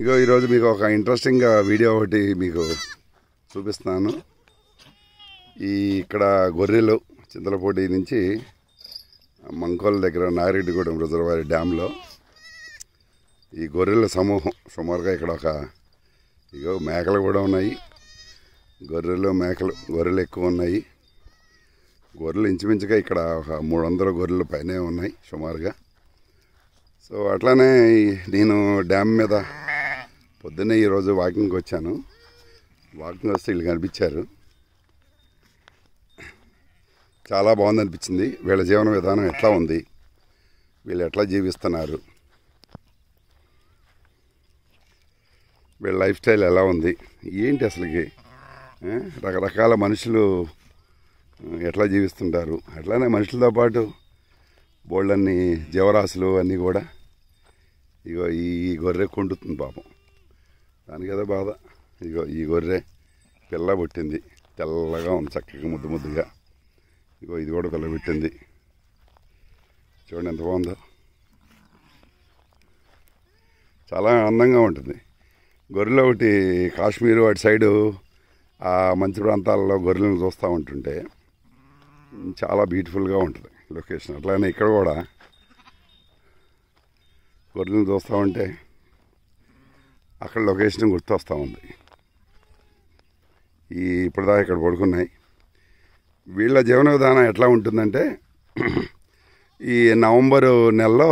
ఇగో ఈరోజు మీకు ఒక ఇంట్రెస్టింగ్ వీడియో ఒకటి మీకు చూపిస్తున్నాను. ఇక్కడ గొర్రెలు చింతలపూడి నుంచి మంకోల దగ్గర నాగిరెడ్డిగూడెం రిజర్వాయర్ డ్యాంలో ఈ గొర్రెల సమూహం సుమారుగా ఇక్కడ ఇగో మేకలు కూడా ఉన్నాయి. గొర్రెలు ఎక్కువ ఉన్నాయి. గొర్రెలు ఇంచుమించుగా ఇక్కడ ఒక 300 గొర్రెలు పైనే ఉన్నాయి సుమారుగా. సో అట్లానే నేను డ్యామ్ మీద పొద్దున్నే ఈరోజు వాకింగ్కి వచ్చాను. వాకింగ్ వస్తే వీళ్ళు కనిపించారు. చాలా బాగుంది అనిపించింది. వీళ్ళ జీవన విధానం ఎట్లా ఉంది, వీళ్ళు ఎట్లా జీవిస్తున్నారు, వీళ్ళ లైఫ్ స్టైల్ ఎలా ఉంది, ఏంటి అసలుకి రకరకాల మనుషులు ఎట్లా జీవిస్తుంటారు. అట్లానే మనుషులతో పాటు బోళ్ళన్ని జీవరాశులు అన్నీ కూడా. ఇగో ఈ గొర్రె కొండుతుంది పాపం, దానికి ఏదో బాధ. ఇగో ఈ గొర్రె పిల్ల పుట్టింది, తెల్లగా ఉంది, చక్కగా ముద్దుగా. ఇగో ఇది కూడా పిల్ల పెట్టింది. చూడండి ఎంత బాగుందో, చాలా అందంగా ఉంటుంది. గొర్రెలు ఒకటి కాశ్మీరు అటు సైడు ఆ మంచు ప్రాంతాల్లో గొర్రెలను చూస్తూ ఉంటుంటే చాలా బ్యూటిఫుల్గా ఉంటుంది లొకేషన్. అట్లానే ఇక్కడ కూడా గొర్రెలను చూస్తూ ఉంటే అక్కడ లొకేషన్ గుర్తొస్తూ ఉంది. ఇప్పటిదాకా ఇక్కడ పడుకున్నాయి. వీళ్ళ జీవన విధానం ఎట్లా ఉంటుందంటే ఈ నవంబరు నెలలో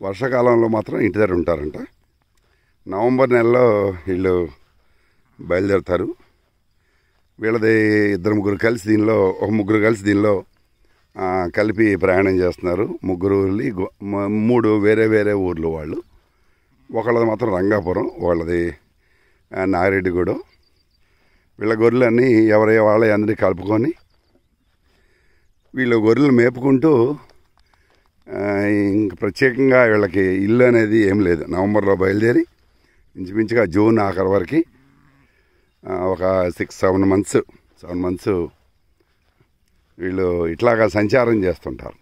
వర్షాకాలంలో మాత్రం ఇంటి దగ్గర ఉంటారంట. నవంబర్ నెలలో వీళ్ళు బయలుదేరుతారు. వీళ్ళది 2-3 కలిసి దీనిలో కలిపి ప్రయాణం చేస్తున్నారు. 3 వేరే ఊర్లు వాళ్ళు. ఒకళ్ళది మాత్రం రంగాపురం, వాళ్ళది నాగిరెడ్డిగూడెం. వీళ్ళ గొర్రెలన్నీ వాళ్ళ అందరినీ కలుపుకొని వీళ్ళు గొర్రెలు మేపుకుంటూ ఇంక ప్రత్యేకంగా వీళ్ళకి ఇల్లు అనేది ఏం లేదు. నవంబర్లో బయలుదేరి ఇంచుమించుగా జూన్ ఆఖరి వరకు ఒక 6-7 మంత్స్ వీళ్ళు ఇట్లాగా సంచారం చేస్తుంటారు.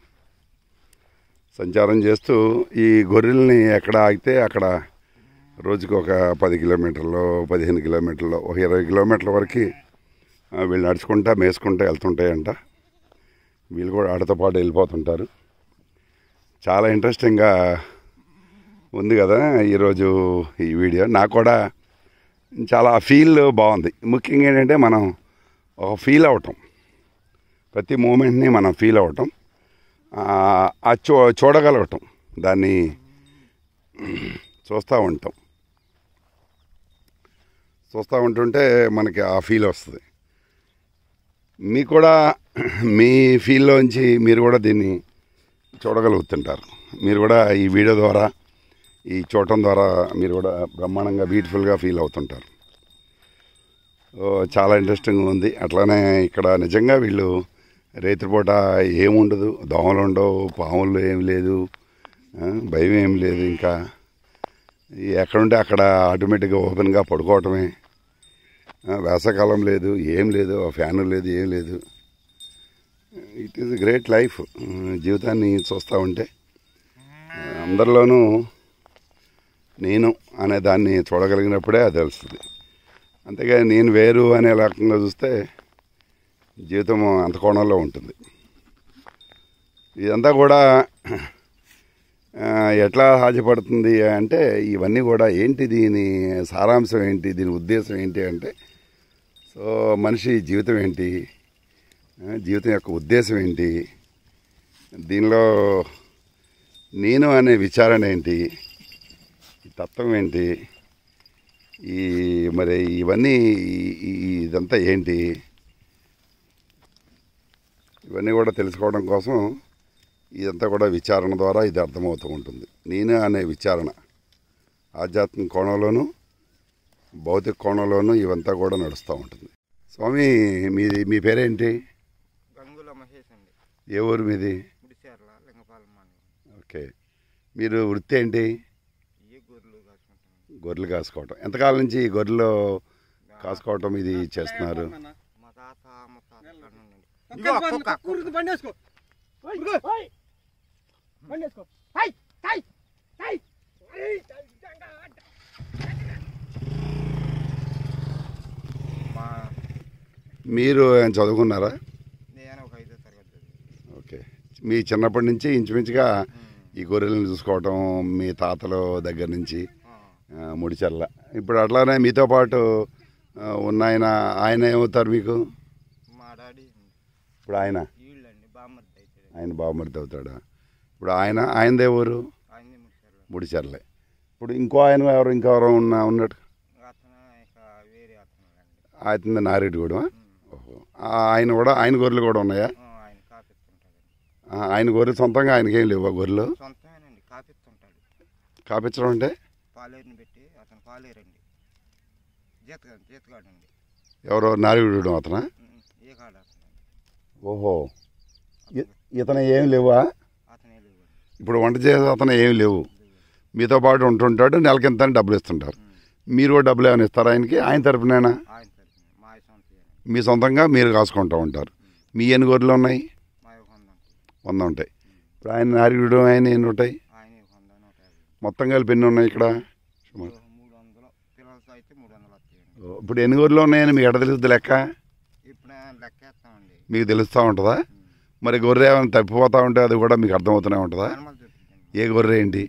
సంచారం చేస్తూ ఈ గొర్రెల్ని ఎక్కడ ఆగితే అక్కడ రోజుకి ఒక 10 కిలోమీటర్లు 15 కిలోమీటర్లు ఒక 20 కిలోమీటర్ల వరకు వీళ్ళు నడుచుకుంటా మేసుకుంటా వెళ్తుంటాయంట. వీళ్ళు కూడా ఆడతో పాటు వెళ్ళిపోతుంటారు. చాలా ఇంట్రెస్టింగ్గా ఉంది కదా ఈరోజు ఈ వీడియో. నాకు కూడా చాలా ఫీల్ బాగుంది. ముఖ్యంగా ఏంటంటే మనం ఒక ఫీల్ అవటం, ప్రతి మూమెంట్ని మనం ఫీల్ అవటం, చూడగలగటం, దాన్ని చూస్తూ ఉంటుంటే మనకి ఆ ఫీల్ వస్తుంది. మీకు కూడా మీ ఫీల్లోంచి మీరు కూడా దీన్ని చూడగలుగుతుంటారు. మీరు కూడా ఈ వీడియో ద్వారా, ఈ చూడటం ద్వారా మీరు కూడా బ్రహ్మాండంగా బ్యూటిఫుల్గా ఫీల్ అవుతుంటారు. చాలా ఇంట్రెస్టింగ్గా ఉంది. అట్లానే ఇక్కడ నిజంగా వీళ్ళు రైతుపూట ఏముండదు, దోమలు ఉండవు, పాములు ఏమి లేదు, భయం ఏమి లేదు. ఇంకా ఎక్కడుంటే అక్కడ ఆటోమేటిక్గా ఓపెన్గా పడుకోవటమే. వేసవకాలం లేదు, ఏం లేదు, ఫ్యాను లేదు, ఏం లేదు. It is great life. జీవితాన్ని చూస్తూ ఉంటే అందరిలోనూ నేను అనే దాన్ని చూడగలిగినప్పుడే అది తెలుస్తుంది. అంతేగాని నేను వేరు అనే రకంగా చూస్తే జీవితం అంత కోణంలో ఉంటుంది. ఇదంతా కూడా ఎట్లా సాధ్యపడుతుంది అంటే ఇవన్నీ కూడా ఏంటి, దీని సారాంశం ఏంటి, దీని ఉద్దేశం ఏంటి అంటే, సో మనిషి జీవితం ఏంటి, జీవితం యొక్క ఉద్దేశం ఏంటి, దీనిలో నేను అనే విచారణ ఏంటి, ఈ తత్వం ఏంటి, మరి ఇవన్నీ ఇదంతా ఏంటి, ఇవన్నీ కూడా తెలుసుకోవడం కోసం ఇదంతా కూడా విచారణ ద్వారా ఇది అర్థమవుతూ ఉంటుంది. నేను అనే విచారణ ఆధ్యాత్మిక కోణంలోనూ భౌతిక కోణంలోనూ ఇవంతా కూడా నడుస్తూ ఉంటుంది. స్వామి మీ పేరేంటి? గంగుల మహేష్ అండి. ఏ ఊరు మీది? ఓకే. మీరు వృత్తి ఏంటి? గొర్రెలు కాసుకోవటం. ఎంతకాలం నుంచి గొర్రెలు కాసుకోవటం ఇది చేస్తున్నారు? బండేసుకో మీరు ఏం చదువుకున్నారా? నేను ఒక 5వ తరగతి చదివాను. ఓకే. మీ చిన్నప్పటి నుంచి ఇంచుమించుగా ఈ గొర్రెలను చూసుకోవటం మీ తాతల దగ్గర నుంచి ముడిచెర్ల. ఇప్పుడు అట్లానే మీతో పాటు ఉన్న ఆయన ఏమవుతారు మీకు? మా డాడీ ఇప్పుడు ఆయన వీళ్ళండి బామ్మర్ది అయితే ఆయన బావమరిది అవుతాడా? ఇప్పుడు ఆయనదే ఊరు ఆయన్ని ముడిచారు. ముడిచెర్లే. ఇప్పుడు ఇంకెవరు ఉన్నట్టు అతను ఇక వేరే అతను ఆయన నారెడ్డిగూడెం. ఓహో. ఆయన గొర్రెలు కూడా ఉన్నాయా? ఆయన కాపిస్తుంటాడండి. ఆయన గొర్రెలు సొంతంగా ఆయనకేం లేవు గొర్రెలు? సొంతమేనండి, కాపిస్తుంటాడు. కాపించడం అంటే పాలేరుని పెట్టి అతను పాలేరండి, జీతగాడండి. ఎవరో నారెడ్డిగూడెం అతనా? ఏ కాడ అతను ఓహో. ఇతను ఏం లేవా? అతనే లేవు. ఇప్పుడు వంట చేసే అతను ఏమి లేవు. మీతో పాటు ఉంటుంటాడు, నెలకింత డబ్బులు ఇస్తుంటారు. మీరు కూడా డబ్బులు ఏమైనా ఇస్తారా ఆయనకి? ఆయన తరపునేనా? ఆయన తరపున మా సొంత మీ సొంతంగా మీరు కాసుకుంటూ ఉంటారు. మీ ఎన్ని గొర్రెలు ఉన్నాయి? మా 100 100 ఉంటాయి. ఇప్పుడు ఆయన నారిగూడెం ఆయన ఎన్ని ఉంటాయి? ఆయన 100, 150. మొత్తం కలిపి ఎన్ని ఉన్నాయి ఇక్కడ? 300 పిల్లలతో అయితే 300 వస్తాయండి. ఇప్పుడు ఎన్ని గొర్రెలు ఉన్నాయని మీకు ఎక్కడ తెలుస్తుంది లెక్క? ఇప్పుడు లెక్కేస్తామండి. మీకు తెలుస్తూ ఉంటుందా? మరి గొర్రె ఏమైనా తప్పిపోతూ ఉంటే అది కూడా మీకు అర్థమవుతూనే ఉంటుందా? నార్మల్ దొరుకుతుందండి. ఏ గొర్రె ఏంటి?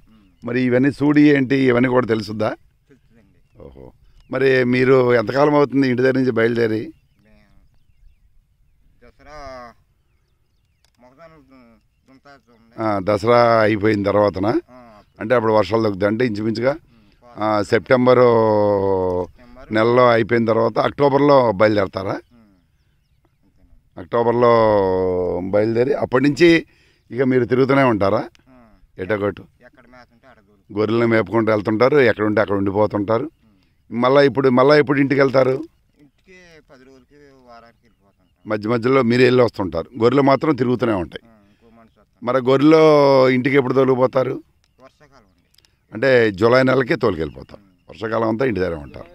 మరి ఇవన్నీ సూడి ఏంటి ఇవన్నీ కూడా తెలుసుద్దా? తెలుస్తుందండి. ఓహో. మరి మీరు ఎంతకాలం అవుతుంది ఇంటి దగ్గర నుంచి బయలుదేరి? దసరా మొగదానం దసరా అయిపోయిన తర్వాతనా? అంటే అప్పుడు వర్షాలు తగ్గుతాయి. అంటే ఇంచుమించుగా సెప్టెంబరు నెలలో అయిపోయిన తర్వాత అక్టోబర్లో బయలుదేరతారా? అక్టోబర్లో బయలుదేరి అప్పటి నుంచి ఇక మీరు తిరుగుతూనే ఉంటారా? ఎటగొట్టు గొర్రెలను మేపుకుంటూ వెళ్తుంటారు, ఎక్కడ ఉంటే అక్కడ ఉండిపోతుంటారు. మళ్ళీ ఎప్పుడు ఇంటికి వెళ్తారు? ఇంటికి 10 రోజులకి వారానికి వెళ్ళిపోతుంటాం. మధ్య మధ్యలో మీరు వెళ్ళి వస్తుంటారు. గొర్రెలు మాత్రం తిరుగుతూనే ఉంటాయి. మరి గొర్రెలు ఇంటికి ఎప్పుడు తోలుకుపోతారు? వర్షాకాలం అండి. అంటే జూలై నెలకే తోలుకెళ్ళిపోతారు. వర్షాకాలం అంతా ఇంటి దగ్గర ఉంటారు.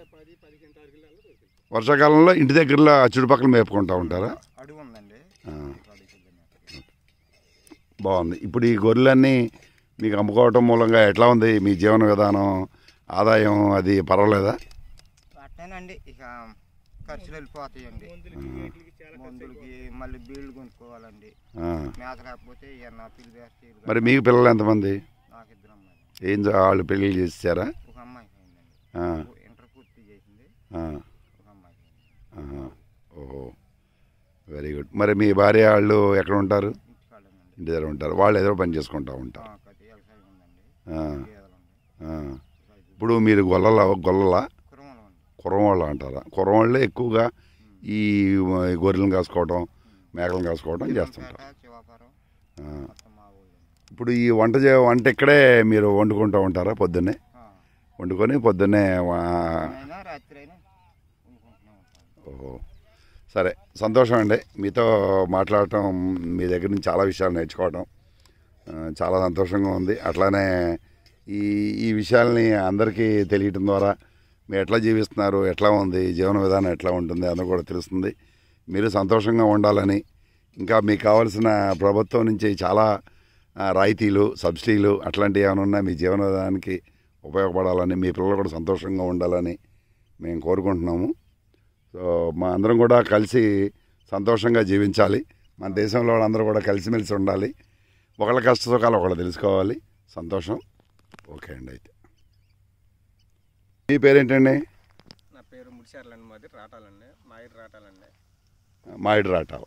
వర్షాకాలంలో ఇంటి దగ్గరలో చుట్టుపక్కల మేపుకుంటూ ఉంటారా? అడుగు ఉందండి. బాగుంది. ఇప్పుడు ఈ గొర్రెలన్నీ మీకు అమ్ముకోవటం మూలంగా ఎట్లా ఉంది మీ జీవన విధానం, ఆదాయం? అది పర్వాలేదా? అట్టేనండి, ఇక ఖర్చులు వెళ్ళిపోతాయండి. మందులకి మళ్ళీ బీళ్ళు కొనుక్కోవాలండి. మేత లేకపోతే పిల్లి వేస్తే. మరి మీకు పిల్లలు ఎంతమంది? నాకు 2 అమ్మాయిలు. వాళ్ళు పెళ్ళి చేసారా? ఒక అమ్మాయి అయిందండి, ఇంటర్ పూర్తి చేసింది. ఒక అమ్మాయి. ఓహో, వెరీ గుడ్. మరి మీ భార్య వాళ్ళు ఎక్కడ ఉంటారు? ఇంటి దగ్గర ఉంటారు. వాళ్ళు ఏదో పని చేసుకుంటూ ఉంటారు. ఇప్పుడు మీరు గొల్లలా కుర్రవాళ్ళు అంటారా? కుర్రవాళ్ళే ఎక్కువగా ఈ గొర్రెలను కాసుకోవడం, మేకలను కాసుకోవడం చేస్తుంటారు. ఇప్పుడు ఈ వంట ఇక్కడే మీరు వండుకుంటూ ఉంటారా? పొద్దున్నే వండుకొని పొద్దున్నే. ఓహో, సరే, సంతోషం అండి మీతో మాట్లాడటం. మీ దగ్గర నుంచి చాలా విషయాలు నేర్చుకోవడం చాలా సంతోషంగా ఉంది. అట్లానే ఈ విషయాల్ని అందరికీ తెలియటం ద్వారా మీరు ఎట్లా జీవిస్తున్నారు, ఎట్లా ఉంది జీవన విధానం, ఎట్లా ఉంటుంది అన్నది కూడా తెలుస్తుంది. మీరు సంతోషంగా ఉండాలని, ఇంకా మీకు కావాల్సిన ప్రభుత్వం నుంచి చాలా రాయితీలు, సబ్సిడీలు అట్లాంటివి ఏమైనా ఉన్నా మీ జీవన విధానానికి ఉపయోగపడాలని, మీ పిల్లలు కూడా సంతోషంగా ఉండాలని మేము కోరుకుంటున్నాము. సో మా అందరం కూడా కలిసి సంతోషంగా జీవించాలి. మన దేశంలో వాళ్ళందరూ కూడా కలిసిమెలిసి ఉండాలి. ఒకళ్ళ కష్ట సుఖాలు ఒకళ్ళు తెలుసుకోవాలి. సంతోషం. ఓకే అండి. అయితే మీ పేరేంటండి? నా పేరు ముడిచెర్లండి. మాది రాటాలండి, మాయిడ్ రాటాలండి. మాయిడ్ రాటాలు.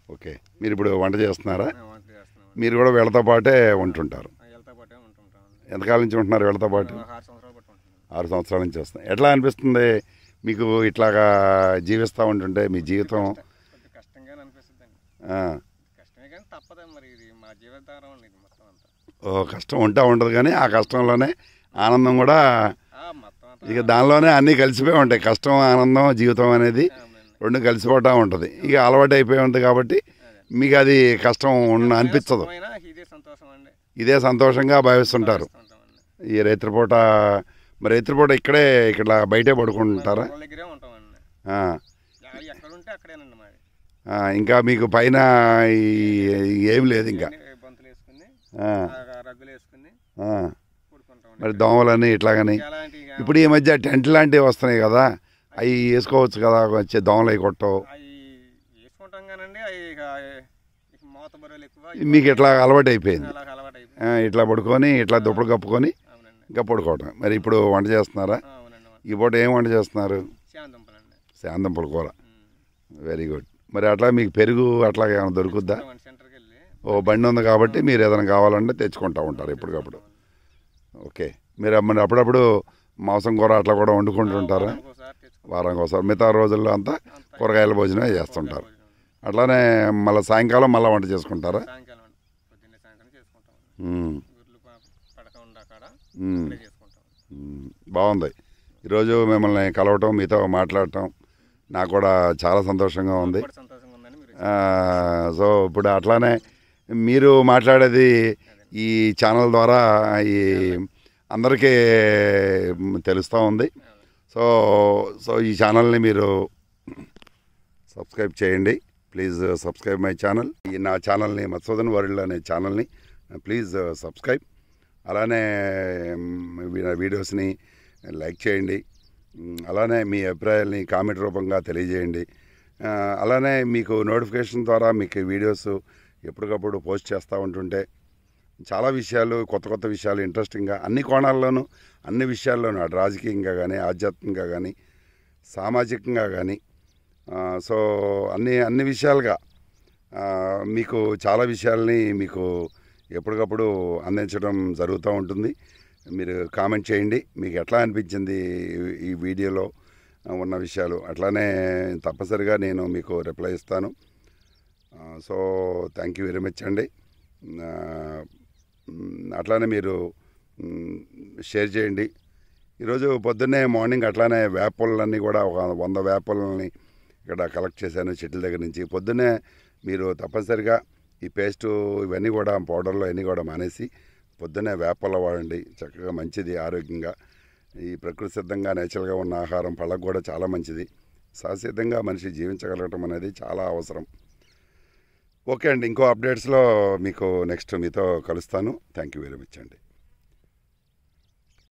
ఓకే. మీరు ఇప్పుడు వంట చేస్తున్నారా? మీరు కూడా వీళ్ళతో పాటే ఉంటుంటారు? ఎంతకాలం నుంచి ఉంటున్నారు వీళ్ళతో పాటు? 6 సంవత్సరాల నుంచి వస్తున్నాయి. ఎట్లా అనిపిస్తుంది మీకు ఇట్లాగా జీవిస్తూ ఉంటుంటే మీ జీవితం? కష్టంగానే అనిపిస్తుందండి. కష్టమే కానీ తప్పదు, మరి ఇది మా జీవితారం అండి మొత్తం అంతా. కష్టం ఉంటుంది కానీ ఆ కష్టంలోనే ఆనందం కూడా, ఇక దానిలోనే అన్నీ కలిసిపోయి ఉంటాయి. కష్టం, ఆనందం, జీవితం అనేది 2 కలిసిపోతూ ఉంటుంది. ఇక అలవాటు అయిపోయి ఉంటుంది కాబట్టి మీకు అది కష్టం అనిపించదు. ఇదే సంతోషంగా భావిస్తుంటారు. ఈ రాత్రిపూట మరి రాత్రిపూట ఇక్కడ బయటే పడుకుంటారా? ఇంకా మీకు పైన ఏం లేదు ఇంకా? మరి దోమలని ఇట్లాగని ఇప్పుడు ఈ మధ్య టెంట్ లాంటివి వస్తున్నాయి కదా, అవి వేసుకోవచ్చు కదా, వచ్చే దోమలు అవి కొట్టవు. మీకు ఇట్లా అలవాటు అయిపోయింది. అలా అలవాటు అయిపోయింది. ఇట్లా పడుకొని ఇట్లా దుప్పలు కప్పుకొని అవునండి. ఇంకా పడుకోవటం. మరి ఇప్పుడు వంట చేస్తున్నారా? అవునండి. ఈ పూట ఏం వంట చేస్తున్నారు? శాంతంపలండి. శాంతంపుల కూర. Very good. మరి అట్లా మీకు పెరుగు అట్లా ఏమైనా దొరుకుద్దా? సెంటర్కి వెళ్ళి ఓ బండి ఉంది కాబట్టి మీరు ఏదైనా కావాలంటే తెచ్చుకుంటూ ఉంటారు ఎప్పటికప్పుడు. ఓకే. మీరు మరి అప్పుడప్పుడు మాంసం కూర అట్లా కూడా వండుకుంటుంటారా? ఒకసారి తెచ్చుకుంటాం. వారానికి ఒకసారి. మిగతా రోజుల్లో అంతా కూరగాయల భోజనం చేస్తుంటారు. అట్లానే మళ్ళీ సాయంకాలం మళ్ళీ వంట చేసుకుంటారా? సాయంకాలం అండి. పొద్దున్నే సాయంకాలం చేసుకుంటాం. మ్మ్. గుడ్లు పడక ఉండాకాడ మ్మ్. ఇక్కడే చేసుకుంటాం. బాగుంది. ఈరోజు మిమ్మల్ని కలవటం, మీతో మాట్లాడటం నాకు కూడా చాలా సంతోషంగా ఉంది. కూడా సంతోషంగా ఉందని మీరు సో ఇప్పుడు అట్లానే మీరు మాట్లాడేది ఈ ఛానల్ ద్వారా ఈ అందరికీ తెలుస్తూ ఉంది. సో ఈ ఛానల్ని మీరు సబ్స్క్రైబ్ చేయండి. Please subscribe my channel. ఈ నా ఛానల్ని మధుసూదన్ వరల్డ్ అనే ఛానల్ని ప్లీజ్ సబ్స్క్రైబ్. అలానే వీడియోస్ని లైక్ చేయండి. అలానే మీ అభిప్రాయాల్ని కామెంట్ రూపంగా తెలియజేయండి. అలానే మీకు నోటిఫికేషన్ ద్వారా మీకు వీడియోస్ ఎప్పటికప్పుడు పోస్ట్ చేస్తూ ఉంటుంటే చాలా విషయాలు, కొత్త కొత్త విషయాలు ఇంట్రెస్టింగ్గా అన్ని కోణాల్లోనూ అన్ని విషయాల్లోనూ అటు రాజకీయంగా కానీ, ఆధ్యాత్మికంగా కానీ, సామాజికంగా కానీ, సో అన్ని విషయాలుగా మీకు చాలా విషయాల్ని మీకు ఎప్పటికప్పుడు అందించడం జరుగుతూ ఉంటుంది. మీరు కామెంట్ చేయండి, మీకు ఎట్లా అనిపించింది ఈ వీడియోలో ఉన్న విషయాలు. అట్లానే తప్పనిసరిగా నేను మీకు రిప్లై ఇస్తాను. So thank you very much అండి. అట్లానే మీరు షేర్ చేయండి. ఈరోజు పొద్దున్నే మార్నింగ్ అట్లానే వేపలన్నీ కూడా ఒక 100 వేపలని ఇక్కడ కలెక్ట్ చేశాను చెట్ల దగ్గర నుంచి. పొద్దున్నే మీరు తప్పనిసరిగా ఈ పేస్టు ఇవన్నీ కూడా పౌడర్లు అన్నీ కూడా మానేసి పొద్దున్నే వేపల వాడండి. చక్కగా మంచిది ఆరోగ్యంగా. ఈ ప్రకృతి సిద్ధంగా నేచురల్గా ఉన్న ఆహారం పళ్ళకు కూడా చాలా మంచిది. సహసిద్ధంగా మనిషి జీవించగలగటం అనేది చాలా అవసరం. ఓకే అండి, ఇంకో అప్డేట్స్లో మీకు నెక్స్ట్ మీతో కలుస్తాను. థ్యాంక్ యూ వెరీ మచ్ అండి.